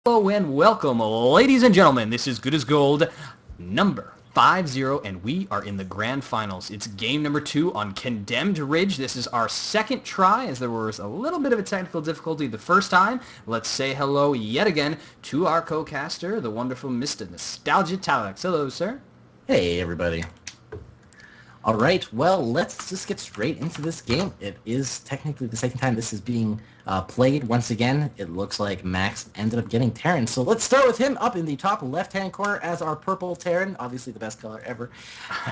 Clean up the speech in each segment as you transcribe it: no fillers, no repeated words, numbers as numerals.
Hello and welcome, ladies and gentlemen. This is Good as Gold, number 50, and we are in the grand finals. It's game number 2 on Condemned Ridge. This is our second try, as there was a little bit of a technical difficulty the first time. Let's say hello yet again to our co-caster, the wonderful Mr. Nostalgia Talix. Hello, sir. Hey, everybody. All right, well, let's just get straight into this game. It is technically the second time this is being played. Once again, it looks like Max ended up getting Terran. So let's start with him up in the top left-hand corner as our purple Terran, obviously the best color ever,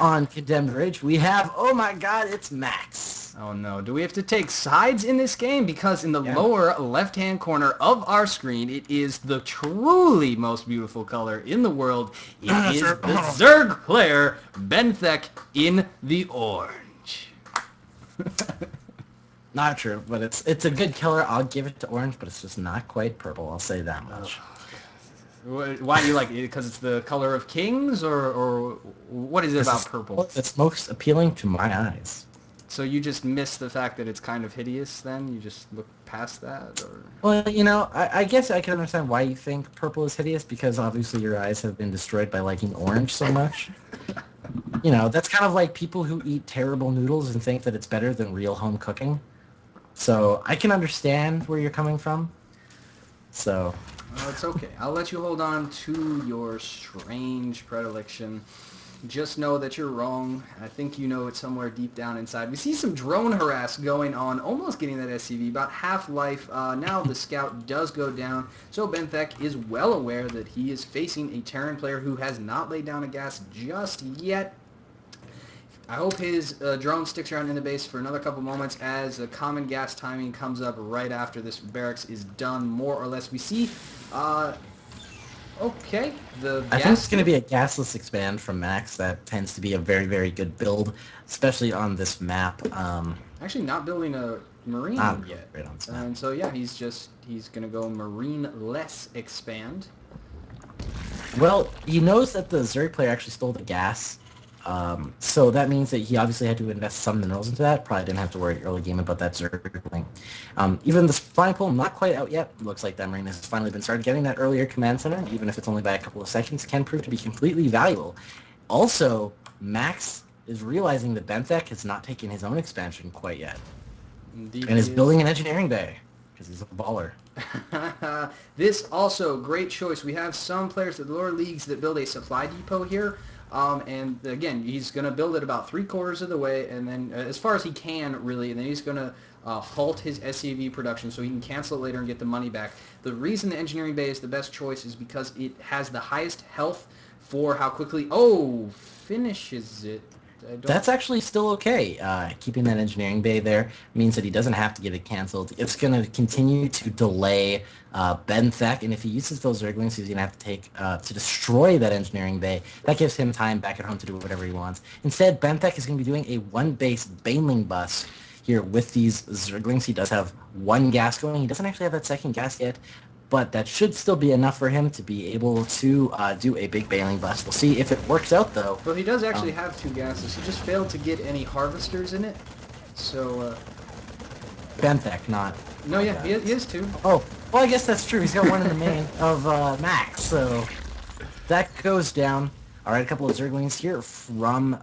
on Condemned Ridge. We have, oh my god, it's Max. Oh no, do we have to take sides in this game? Because in the lower left-hand corner of our screen, it is the truly most beautiful color in the world. It is the Zerg player, Bentheck, in the orange. Not true, but it's a good color. I'll give it to orange, but it's just not quite purple. I'll say that much. Why do you like it? Because it's the color of kings, or what is it about purple? It's most appealing to my eyes. So you just miss the fact that it's kind of hideous then? You just look past that? Or? Well, you know, I guess I can understand why you think purple is hideous, because obviously your eyes have been destroyed by liking orange so much. You know, that's kind of like people who eat terrible noodles and think that it's better than real home cooking. So I can understand where you're coming from. So... Well, it's okay. I'll let you hold on to your strange predilection. Just know that you're wrong. I think you know it somewhere deep down inside. We see some drone harass going on, almost getting that SCV, about half-life. Now the scout does go down, so Bentheck is well aware that he is facing a Terran player who has not laid down a gas just yet. I hope his drone sticks around in the base for another couple moments as a common gas timing comes up right after this barracks is done, more or less. We see, okay, I think it's going to be a gasless expand from Max. That tends to be a very, very good build, especially on this map. Actually not building a Marine yet. Right on this map. And so, yeah, he's going to go Marine-less expand. Well, he knows that the Zerg player actually stole the gas. So that means that he obviously had to invest some minerals into that. Probably didn't have to worry early game about that Zerg thing. Even the flying pool, not quite out yet. Looks like that Marine has finally been started. Getting that earlier command center, even if it's only by a couple of seconds, can prove to be completely valuable. Also, Max is realizing that Bentheck has not taken his own expansion quite yet. Indeed, and is building an engineering bay, because he's a baller. This also, great choice. We have some players at the lower leagues that build a supply depot here. And again, he's going to build it about 3/4 of the way, and then as far as he can, really, and then he's going to halt his SCV production so he can cancel it later and get the money back. The reason the engineering bay is the best choice is because it has the highest health for how quickly... Oh, finishes it. That's actually still okay. Keeping that engineering bay there means that he doesn't have to get it canceled. It's going to continue to delay Bentheck, and if he uses those Zerglings, he's going to have to take to destroy that engineering bay. That gives him time back at home to do whatever he wants. Instead, Bentheck is going to be doing a one-base Baneling bus here with these Zerglings. He does have one gas going. He doesn't actually have that second gas yet, but that should still be enough for him to be able to do a big Baneling bust. We'll see if it works out, though. Well, he does actually have two gases. He just failed to get any harvesters in it. So, Bentheck, not... No, yeah, he has two. Oh, well, I guess that's true. He's got one in the main of Max, so that goes down. All right, a couple of Zerglings here from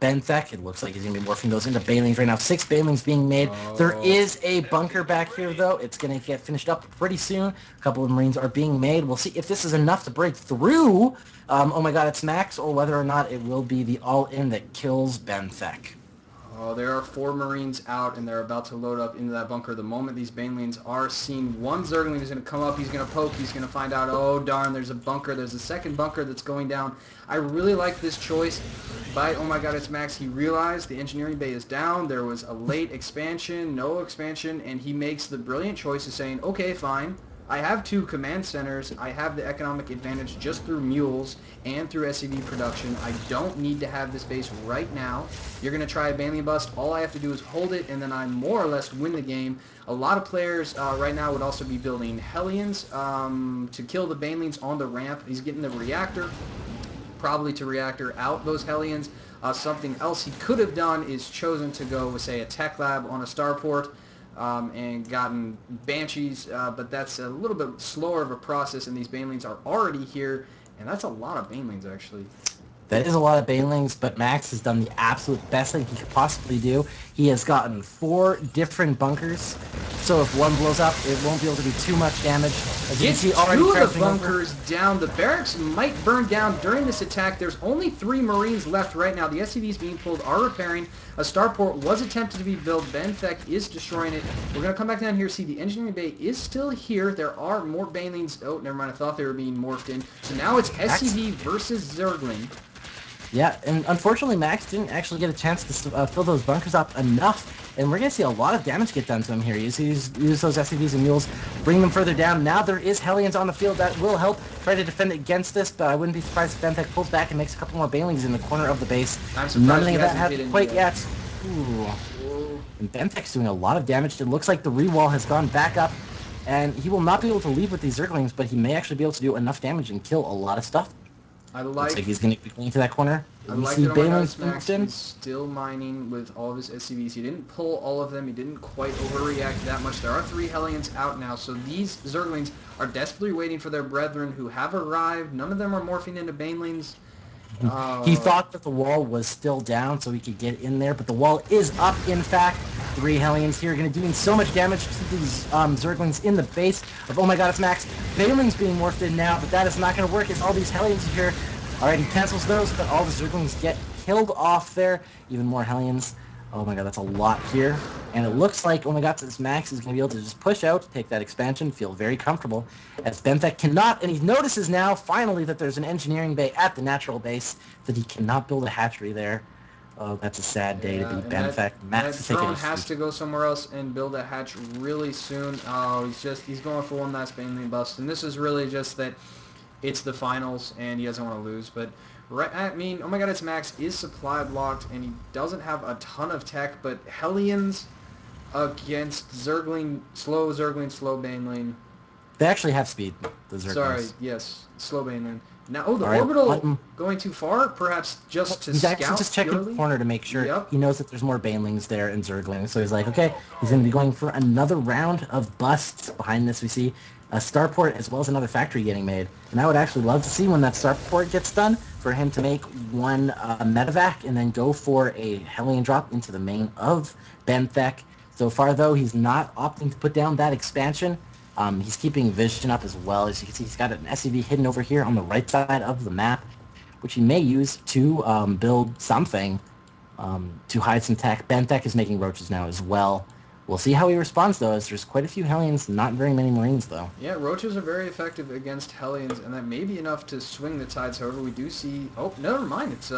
Bentheck. It looks like he's going to be morphing those into Banelings right now. 6 Banelings being made. Oh. There is a bunker back here, though. It's going to get finished up pretty soon. A couple of Marines are being made. We'll see if this is enough to break through. Oh my god, it's Max, or whether or not it will be the all-in that kills Bentheck. Oh, there are 4 Marines out, and they're about to load up into that bunker. The moment these Banelings are seen, one Zergling is going to come up, he's going to poke, he's going to find out, oh darn, there's a bunker, there's a second bunker that's going down. I really like this choice by, oh my god, it's Max. He realized the engineering bay is down, there was a late expansion, no expansion, and he makes the brilliant choice of saying, okay, fine. I have 2 command centers. I have the economic advantage just through mules and through SCV production. I don't need to have this base right now. You're going to try a Baneling bust. All I have to do is hold it, and then I more or less win the game. A lot of players right now would also be building Hellions to kill the Banelings on the ramp. He's getting the reactor, probably to reactor out those Hellions. Something else he could have done is chosen to go with, say, a tech lab on a starport. and gotten Banshees, but that's a little bit slower of a process, and these Banelings are already here, and that's a lot of Banelings, actually. That is a lot of banelings, but Max has done the absolute best thing he could possibly do. He has gotten 4 different bunkers, so if one blows up, it won't be able to do too much damage. As you can Gets see, already 2 of the charging bunkers over. down. The barracks might burn down during this attack. There's only 3 Marines left right now. The SCVs being pulled are repairing. A starport was attempted to be built. Bentheck is destroying it. We're going to come back down here. See, the engineering bay is still here. There are more Banelings. Oh, never mind. I thought they were being morphed in. So now it's Max, SCV versus Zergling. yeah, and unfortunately, Max didn't actually get a chance to fill those bunkers up enough, and we're going to see a lot of damage get done to him here. You see, use those SCVs and mules, bring them further down. Now there is Hellions on the field that will help try to defend against this, but I wouldn't be surprised if Bentheck pulls back and makes a couple more Banelings in the corner of the base. I'm surprised None he of that hasn't hit happened any quite yet. yet. Ooh. Whoa. And Bentheck's doing a lot of damage. It looks like the re-wall has gone back up, and he will not be able to leave with these Zerglings, but he may actually be able to do enough damage and kill a lot of stuff. I Looks like like he's going to be going to that corner. I We like see that Banelings moved OmGiiTzMaxx in. is still mining with all of his SCVs. He didn't pull all of them. He didn't quite overreact that much. There are 3 Hellions out now, so these Zerglings are desperately waiting for their brethren who have arrived. None of them are morphing into Banelings. He Uh, thought that the wall was still down so he could get in there, but the wall is up, in fact. 3 Hellions here going to doing so much damage to these Zerglings in the base of OmGiiTzMaxx. Banelings being morphed in now, but that is not going to work as all these Hellions are here. Alright, he cancels those, but all the Zerglings get killed off there. Even more Hellions. Oh my god, that's a lot here. And it looks like OmGiiTzMaxx is going to be able to just push out, take that expansion, feel very comfortable, as Bentheck cannot, and he notices now, finally, that there's an engineering bay at the natural base, that he cannot build a hatchery there. Oh, that's a sad day to yeah, be and that Bentheck. Max that is taking a drone has huge... to go somewhere else and build a hatch really soon. Oh, he's going for one last Baneling bust, and this is really just that it's the finals and he doesn't want to lose. But right, I mean, OmGiiTzMaxx is supply blocked and he doesn't have a ton of tech, but Hellions against Zergling, slow Baneling. They actually have speed, the Sorry, Zerglings. yes, slow Baneling. Now, oh, the Alright, orbital going too far? Perhaps just to he's actually scout just checking the purely? corner to make sure. Yep. He knows that there's more Banelings there and Zerglings, so he's like, okay, he's going to be going for another round of busts. Behind this, we see a starport as well as another factory getting made. And I would actually love to see when that starport gets done for him to make one medevac and then go for a Hellion drop into the main of Bentheck. So far, though, he's not opting to put down that expansion. He's keeping vision up as well. As you can see, he's got an SCV hidden over here on the right side of the map, which he may use to build something to hide some tech. Bentheck is making roaches now as well. We'll see how he responds, though, as there's quite a few Hellions, not very many Marines, though. Yeah, roaches are very effective against Hellions, and that may be enough to swing the tides. However, we do see... Oh, never mind. It's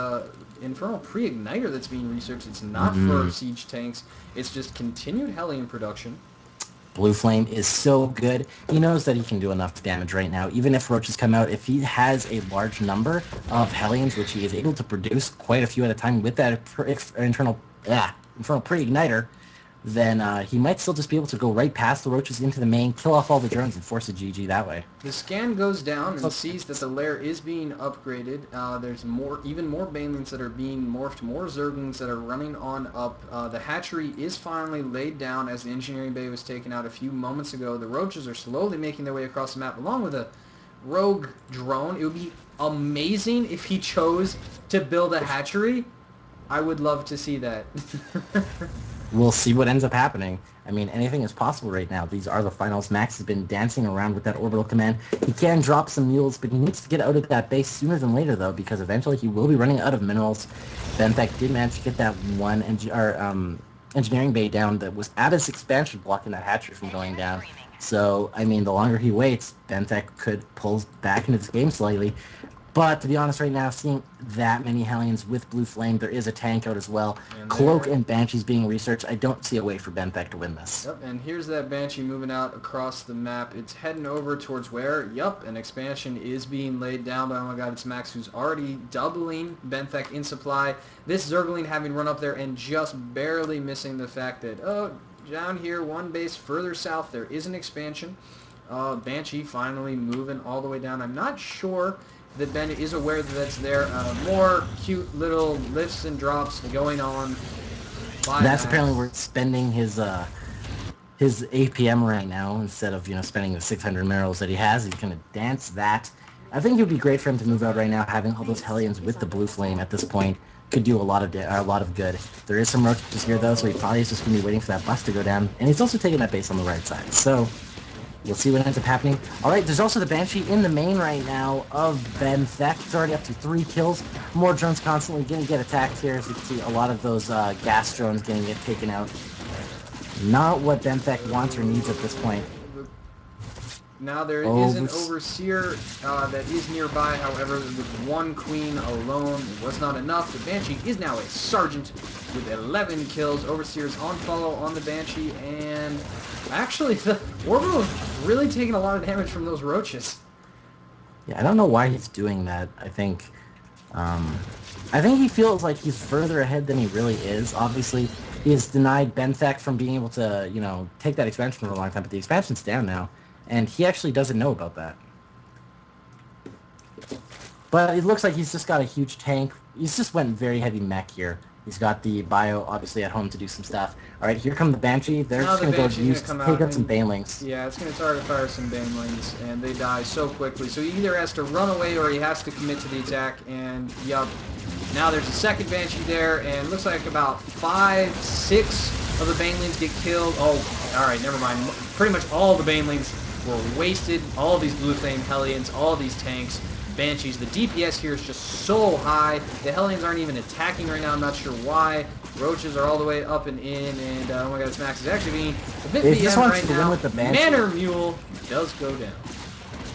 Infernal Pre-Igniter that's being researched. It's not for siege tanks. It's just continued Hellion production. Blue Flame is so good. He knows that he can do enough damage right now. Even if roaches come out, if he has a large number of Hellions, which he is able to produce quite a few at a time with that Infernal Pre-Igniter, then he might still just be able to go right past the roaches into the main, kill off all the drones, and force a GG that way. The scan goes down and sees that the lair is being upgraded. There's even more Banelings that are being morphed, more Zerglings that are running on up. The hatchery is finally laid down as the engineering bay was taken out a few moments ago. The roaches are slowly making their way across the map along with a rogue drone. It would be amazing if he chose to build a hatchery. I would love to see that. We'll see what ends up happening. I mean, anything is possible right now. These are the finals. Max has been dancing around with that orbital command. He can drop some mules, but he needs to get out of that base sooner than later, though, because eventually he will be running out of minerals. Bentheck did manage to get that one engineering bay down that was at his expansion, blocking that hatchery from going down. So, I mean, the longer he waits, Bentheck could pull back into this game slightly. But to be honest, right now, seeing that many Hellions with Blue Flame, there is a tank out as well. And Cloak and Banshees being researched. I don't see a way for Bentheck to win this. Yep, and here's that Banshee moving out across the map. It's heading over towards where? Yup, an expansion is being laid down by OmGiiTzMaxx, who's already doubling Bentheck in supply. This Zergling having run up there and just barely missing the fact that, oh, down here, one base further south, there is an expansion. Banshee finally moving all the way down. I'm not sure that Ben is aware that that's there. More cute little lifts and drops going on. That's apparently where it's spending his his APM right now instead of, spending the 600 minerals that he has. He's going to dance that. I think it would be great for him to move out right now. Having all those Hellions with the blue flame at this point could do a lot of good. There is some roaches here though, so he probably is just going to be waiting for that bus to go down. And he's also taking that base on the right side. So we'll see what ends up happening. All right, there's also the Banshee in the main right now of Bentheck. It's already up to 3 kills. More drones constantly going to get attacked here. As you can see, a lot of those gas drones getting taken out. Not what Bentheck wants or needs at this point. Now there is an Overseer that is nearby. However, with 1 Queen alone, it was not enough. The Banshee is now a Sergeant with 11 kills. Overseer's on follow on the Banshee, and actually the Orbital is really taking a lot of damage from those roaches. Yeah, I don't know why he's doing that. I think he feels like he's further ahead than he really is. Obviously, he has denied Bentheck from being able to, take that expansion for a long time, but the expansion's down now. And he actually doesn't know about that. But it looks like he's just got a huge tank. He's just went very heavy mech here. He's got the bio, obviously, at home to do some stuff. All right, here come the Banshee. They're just going to go take out some Banelings. Yeah, it's going to target fire some Banelings, and they die so quickly. So he either has to run away or he has to commit to the attack, and, yup. Now there's a second Banshee there, and it looks like about 5, 6 of the Banelings get killed. Oh, all right, never mind. Pretty much all the Banelings were wasted. All of these Blue Flame Hellions, all of these tanks, Banshees. The DPS here is just so high. The Hellions aren't even attacking right now. I'm not sure why. Roaches are all the way up and in, and OmGiiTzMaxx is actually being a bit BM right now. Manor Mule does go down.